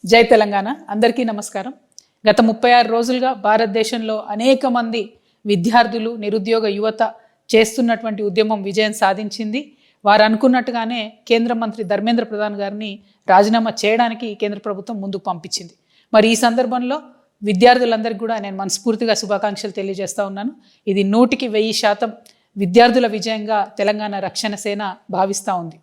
జై తెలంగాణ అందరికీ నమస్కారం. గత 36 రోజులుగా భారతదేశంలో అనేక మంది విద్యార్థులు నిరుద్యోగ యువత చేస్తున్నటువంటి ఉద్యమం విజయం సాధించింది. వారు అనుకున్నట్టుగానే కేంద్ర మంత్రి ధర్మేంద్ర ప్రధాన్ గారిని రాజీనామా చేయడానికి కేంద్ర ప్రభుత్వం ముందుకు పంపించింది. మరి ఈ సందర్భంలో విద్యార్థులందరికీ కూడా నేను మనస్ఫూర్తిగా శుభాకాంక్షలు తెలియజేస్తా ఉన్నాను. ఇది 100% విద్యార్థుల విజయంగా తెలంగాణ రక్షణ సేన భావిస్తూ ఉంది.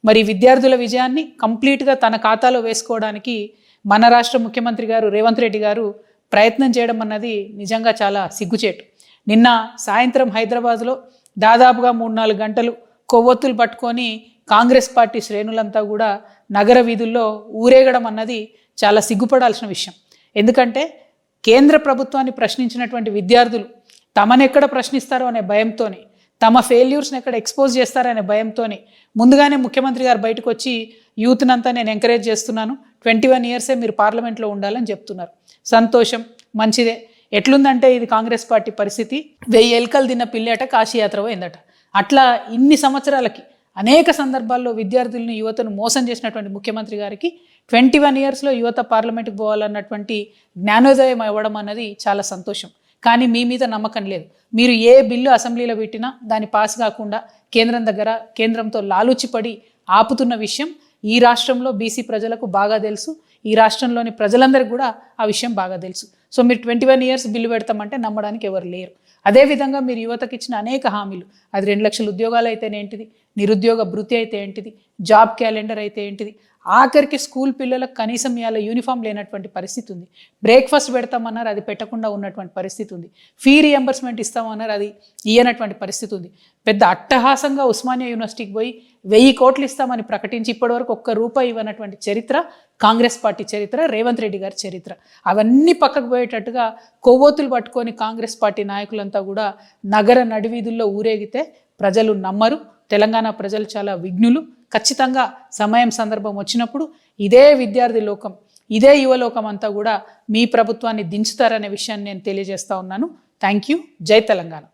మరి విద్యార్థుల విజయాన్ని కంప్లీట్గా తన ఖాతాలో వేసుకోవడానికి మన రాష్ట్ర ముఖ్యమంత్రి గారు రేవంత్ రెడ్డి గారు ప్రయత్నం చేయడం అన్నది నిజంగా చాలా సిగ్గుచేటు. నిన్న సాయంత్రం హైదరాబాద్లో దాదాపుగా 3-4 గంటలు కొవ్వొత్తులు పట్టుకొని కాంగ్రెస్ పార్టీ శ్రేణులంతా కూడా నగర వీధుల్లో ఊరేగడం అన్నది చాలా సిగ్గుపడాల్సిన విషయం. ఎందుకంటే కేంద్ర ప్రభుత్వాన్ని ప్రశ్నించినటువంటి విద్యార్థులు తమనెక్కడ ప్రశ్నిస్తారో అనే భయంతోనే, తమ ఫెయిల్యూర్స్ని ఎక్కడ ఎక్స్పోజ్ చేస్తారనే భయంతోనే ముందుగానే ముఖ్యమంత్రి గారు బయటకు వచ్చి యూత్నంతా నేను ఎంకరేజ్ చేస్తున్నాను, 21 ఇయర్సే మీరు పార్లమెంట్లో ఉండాలని చెప్తున్నారు. సంతోషం, మంచిదే. ఎట్లుందంటే ఇది కాంగ్రెస్ పార్టీ పరిస్థితి, 1000 ఎలుకలు తిన్న పిల్లేట కాశీయాత్ర పోయిందట. అట్లా ఇన్ని సంవత్సరాలకి అనేక సందర్భాల్లో విద్యార్థులను యువతను మోసం చేసినటువంటి ముఖ్యమంత్రి గారికి 21 ఇయర్స్లో యువత పార్లమెంట్కి పోవాలన్నటువంటి జ్ఞానోదయం ఇవ్వడం అన్నది చాలా సంతోషం. కానీ మీ మీద నమ్మకం లేదు. మీరు ఏ బిల్లు అసెంబ్లీలో పెట్టినా దాన్ని పాస్ కాకుండా కేంద్రంతో లాలూచిపడి ఆపుతున్న విషయం ఈ రాష్ట్రంలో బీసీ ప్రజలకు బాగా తెలుసు. ఈ రాష్ట్రంలోని ప్రజలందరికీ కూడా ఆ విషయం బాగా తెలుసు. సో మీరు 21 ఇయర్స్ బిల్లు పెడతామంటే నమ్మడానికి ఎవరు లేరు. అదేవిధంగా మీరు యువతకి ఇచ్చిన అనేక హామీలు, అది 2 లక్షల ఉద్యోగాలు అయితేనేంటిది, నిరుద్యోగ భృతి అయితే ఏంటిది, జాబ్ క్యాలెండర్ అయితే ఏంటిది, ఆఖరికి స్కూల్ పిల్లలకు కనీసం ఇవాళ యూనిఫామ్ లేనటువంటి పరిస్థితి ఉంది. బ్రేక్ఫాస్ట్ పెడతామన్నారు, అది పెట్టకుండా ఉన్నటువంటి పరిస్థితి ఉంది. ఫీ రియంబర్స్మెంట్ ఇస్తామన్నారు, అది ఇయ్యనటువంటి పరిస్థితి ఉంది. పెద్ద అట్టహాసంగా ఉస్మానియా యూనివర్సిటీకి పోయి 1000 కోట్లు ఇస్తామని ప్రకటించి ఇప్పటివరకు ₹1 ఇవ్వనటువంటి చరిత్ర కాంగ్రెస్ పార్టీ చరిత్ర, రేవంత్ రెడ్డి గారి చరిత్ర. అవన్నీ పక్కకు పోయేటట్టుగా కొవ్వొత్తులు పట్టుకొని కాంగ్రెస్ పార్టీ నాయకులంతా కూడా నగర నడివీధుల్లో ఊరేగితే ప్రజలు నమ్మరు. తెలంగాణ ప్రజలు చాలా విఘ్నులు. ఖచ్చితంగా సమయం సందర్భం వచ్చినప్పుడు ఇదే విద్యార్థి లోకం, ఇదే యువలోకం అంతా కూడా మీ ప్రభుత్వాన్ని దించుతారనే విషయాన్ని నేను తెలియజేస్తా ఉన్నాను. Thank you. జై తెలంగాణ.